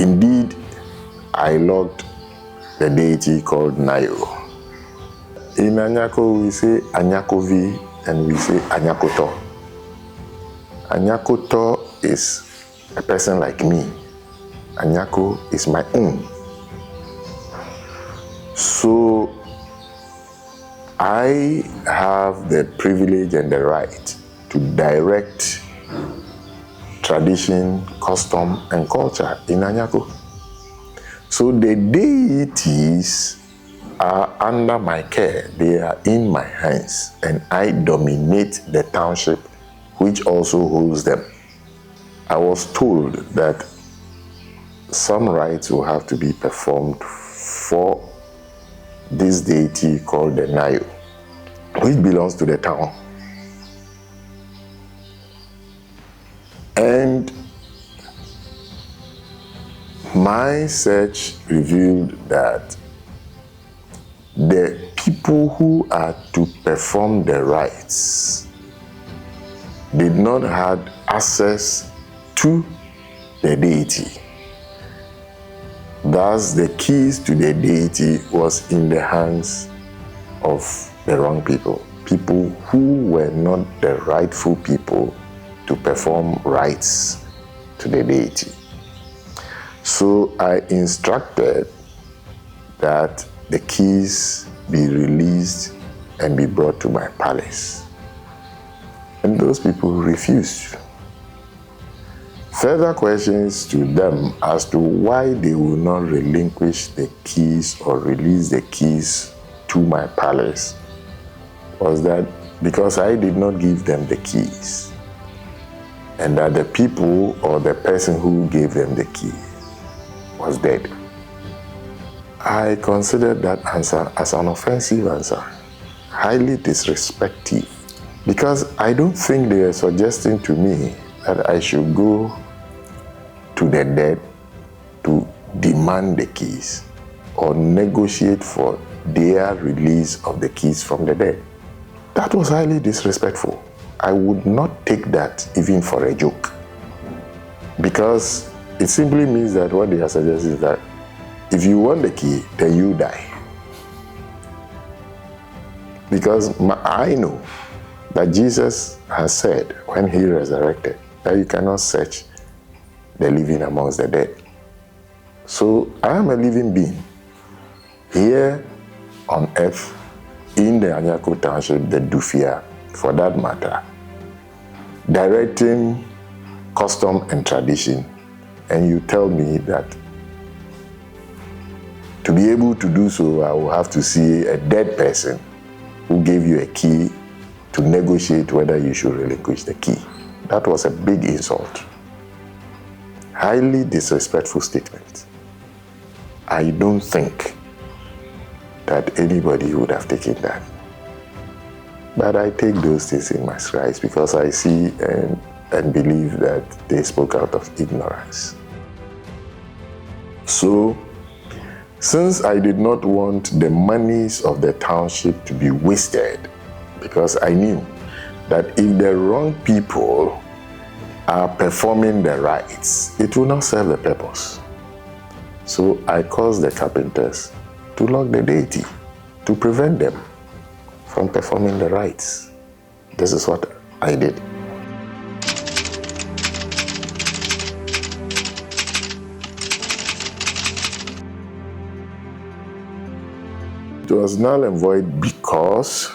Indeed, I logged the deity called Nayo. In Anyako, we say Anyakovi and we say Anyakoto. Anyakoto is a person like me. Anyako is my own. So I have the privilege and the right to direct tradition, custom, and culture in Anyako. So the deities are under my care. They are in my hands, and I dominate the township, which also holds them. I was told that some rites will have to be performed for this deity called the Nayo, which belongs to the town. And my search revealed that the people who are to perform the rites did not have access to the deity. Thus, the keys to the deity was in the hands of the wrong people, people who were not the rightful people to perform rites to the deity. So I instructed that the keys be released and be brought to my palace. And those people refused. Further questions to them as to why they will not relinquish the keys or release the keys to my palace was that because I did not give them the keys, and that the people or the person who gave them the key was dead. I considered that answer as an offensive answer, highly disrespectful, because I don't think they are suggesting to me that I should go to the dead to demand the keys or negotiate for their release of the keys from the dead. That was highly disrespectful. I would not take that even for a joke, because it simply means that what they are suggesting is that if you want the key, then you die. Because I know that Jesus has said when he resurrected that you cannot search the living amongst the dead. So I am a living being here on earth, in the Anyako township, the Dufia, for that matter, directing custom and tradition, and you tell me that to be able to do so, I will have to see a dead person who gave you a key to negotiate whether you should relinquish the key. That was a big insult. Highly disrespectful statement. I don't think that anybody would have taken that. But I take those things in my strides because I see and believe that they spoke out of ignorance. So, since I did not want the monies of the township to be wasted, because I knew that if the wrong people are performing the rites, it will not serve the purpose. So I caused the carpenters to lock the deity to prevent them from performing the rites. This is what I did. It was null and void because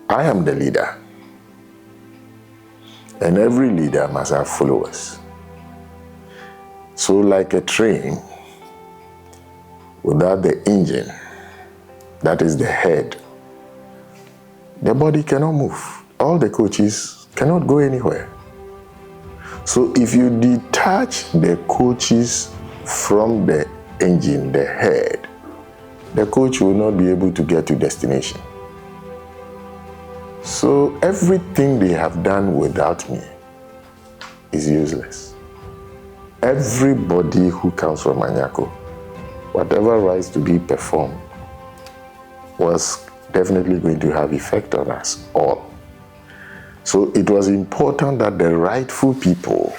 I am the leader, and every leader must have followers. So like a train without the engine, that is the head, the body cannot move. All the coaches cannot go anywhere. So if you detach the coaches from the engine, the head, the coach will not be able to get to destination. So everything they have done without me is useless. Everybody who comes from Anyako, whatever rites to be performed, was definitely going to have effect on us all. So it was important that the rightful people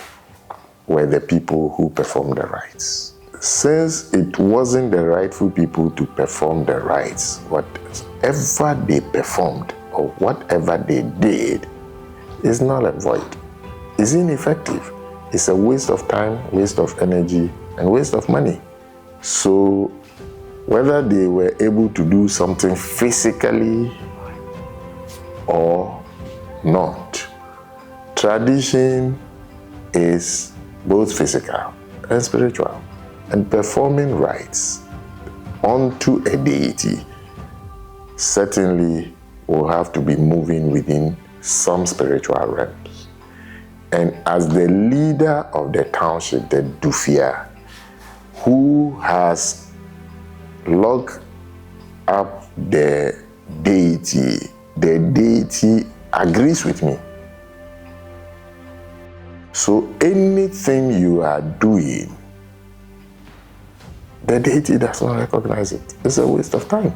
were the people who performed the rites. Since it wasn't the rightful people to perform the rites, whatever they performed or whatever they did is null and void. It's ineffective. It's a waste of time, waste of energy, and waste of money. So whether they were able to do something physically or not, tradition is both physical and spiritual. And performing rites unto a deity certainly will have to be moving within some spiritual realms. And as the leader of the township, the Dufia, who has locked up the deity agrees with me. So anything you are doing, the deity does not recognize it. It's a waste of time.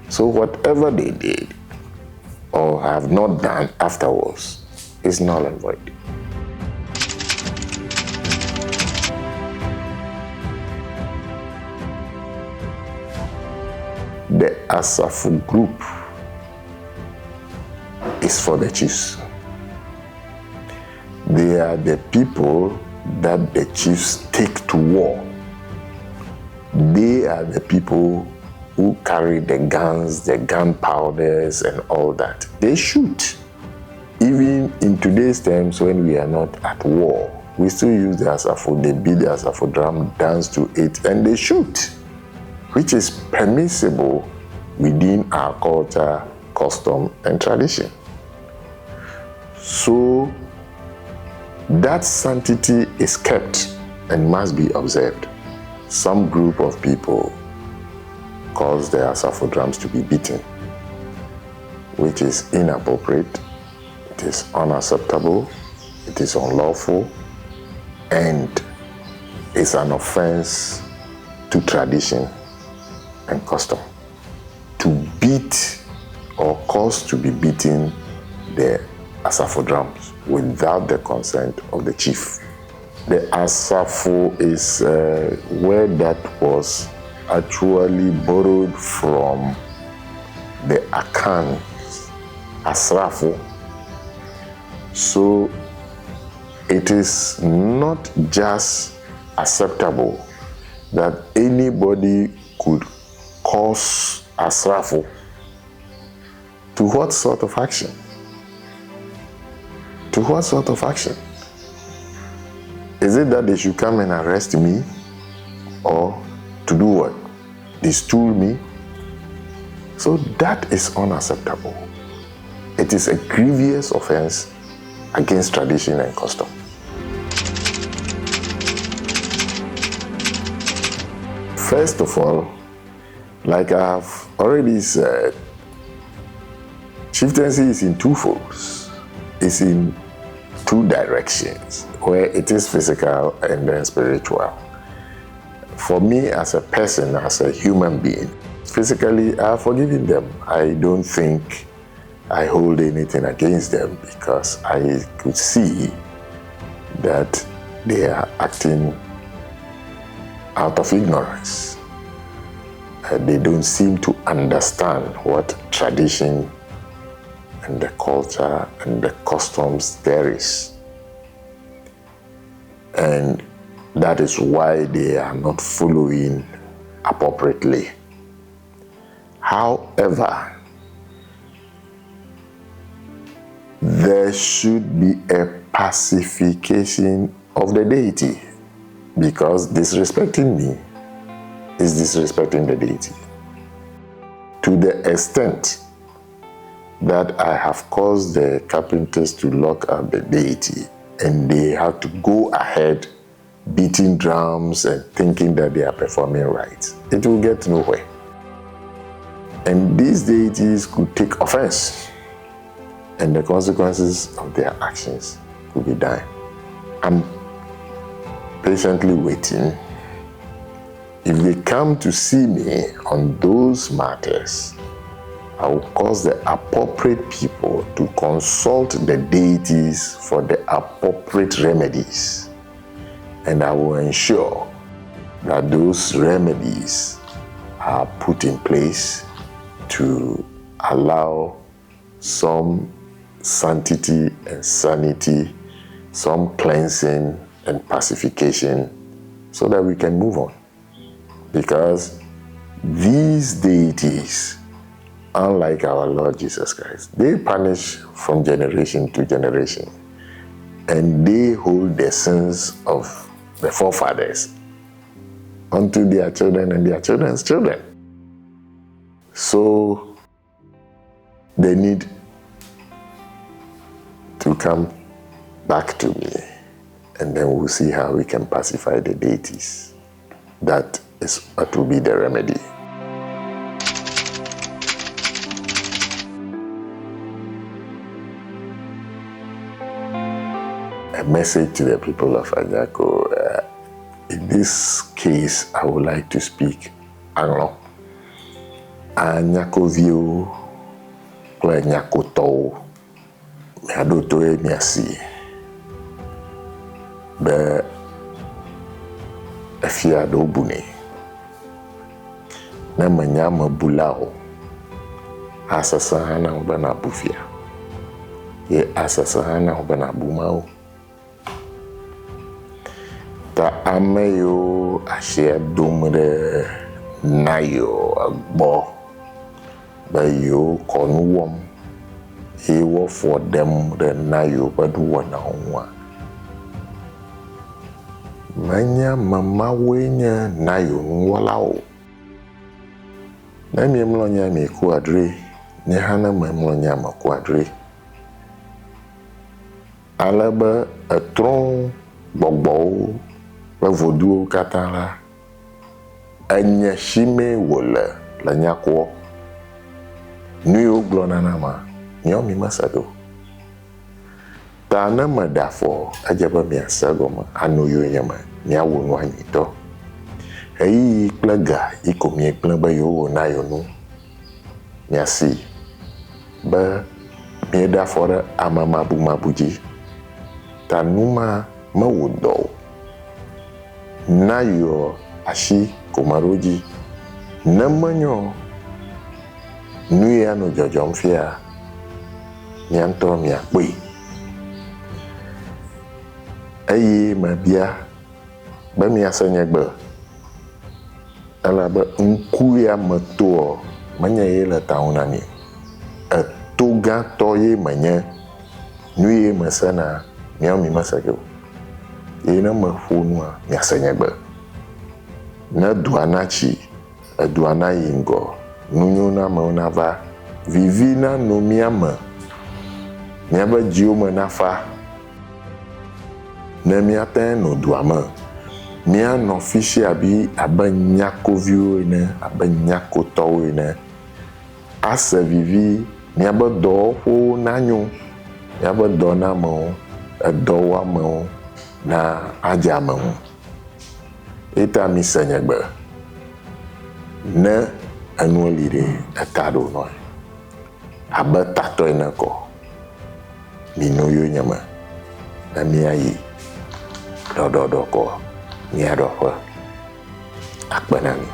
So whatever they did or have not done afterwards is null and void. The Asafo group is for the chiefs. They are the people that the chiefs take to war. They are the people who carry the guns, the gunpowders, and all that. They shoot. Even in today's times, when we are not at war, we still use the Asafo. They beat the Asafo drum, dance to it, and they shoot, which is permissible within our culture, custom, and tradition. So that sanctity is kept and must be observed. Some group of people cause the Asafo drums to be beaten, which is inappropriate, it is unacceptable, it is unlawful, and it's an offense to tradition and custom. To beat or cause to be beaten the Asafo drums without the consent of the chief. The Asafo is a word that was actually borrowed from the Akan, Asafo. So it is not just acceptable that anybody could cause Asafo to what sort of action? To what sort of action? Is it that they should come and arrest me? Or to do what? They stool me? So that is unacceptable. It is a grievous offense against tradition and custom. First of all, like I have already said, chieftaincy is in two folds. It's in two directions, where it is physical and then spiritual. For me as a person, as a human being, physically I have forgiven them. I don't think I hold anything against them because I could see that they are acting out of ignorance. They don't seem to understand what tradition and the culture and the customs there is. And that is why they are not following appropriately. However, there should be a pacification of the deity, because disrespecting me is disrespecting the deity. To the extent that I have caused the carpenters to lock up the deity, and they have to go ahead beating drums and thinking that they are performing rites, it will get nowhere. And these deities could take offense, and the consequences of their actions could be dire. I'm patiently waiting. If they come to see me on those matters, I will cause the appropriate people to consult the deities for the appropriate remedies. And I will ensure that those remedies are put in place to allow some sanctity and sanity, some cleansing and pacification, so that we can move on. Because these deities, unlike our Lord Jesus Christ, they punish from generation to generation, and they hold the sins of the forefathers unto their children and their children's children. So they need to come back to me, and then we'll see how we can pacify the deities. That is what will be the remedy. A message to the people of Anyako. In this case, I would like to speak Anglo. Anyako view, Anyako to, me adoto e mi asi. Be efia do bune. Na manyama bulao. Asasa hana ubana bufia. Ye asasa hana ubana bumao. Ta ameyo ashe dumre nayo agbo. Ba yo konuwom. He will for them the nayo but one on Manya mama wenya nayo nwalao. Na mi mlonya mi kuadre, ne hana mlonya ma kuadre. Alaba a tron bogbo ba vodu katala. Anya shime wole la nyako. Nuyo glona nama. Nyomi masado. Ta na madafo ajaba mi asagoma anoyo nyama nyawo no anyito. Eyi plaga ikomi ekplaba yo na yo no. Nyasi. Ba mi dafora amama bumabuji. Ta numa mawodo. Na yo ashi komaroji. Namanyo nuya no jojomfia. Nyanto mi akwe. Aye mabia ba mi asanyagba. Ala ba nkuya mato manya yela tauna ni. A toga toye manya nuye masana mi masako. Ena mafunwa mi asanyagba. Na duanachi aduana yingo nunyuna maunava vivina no miama. Nyaba jioma nafa. Na miata no duama. Mia no fishi abi abanyako view ne abanyako towe ne. Asa vivi nyaba do ho nanyo. Nyaba do na mo do wa mo na aja mo. Eta misanyagba. Na anualire atado no. Abatato enako. Minoyo nyama na miayi dodoko niadoko akbanami.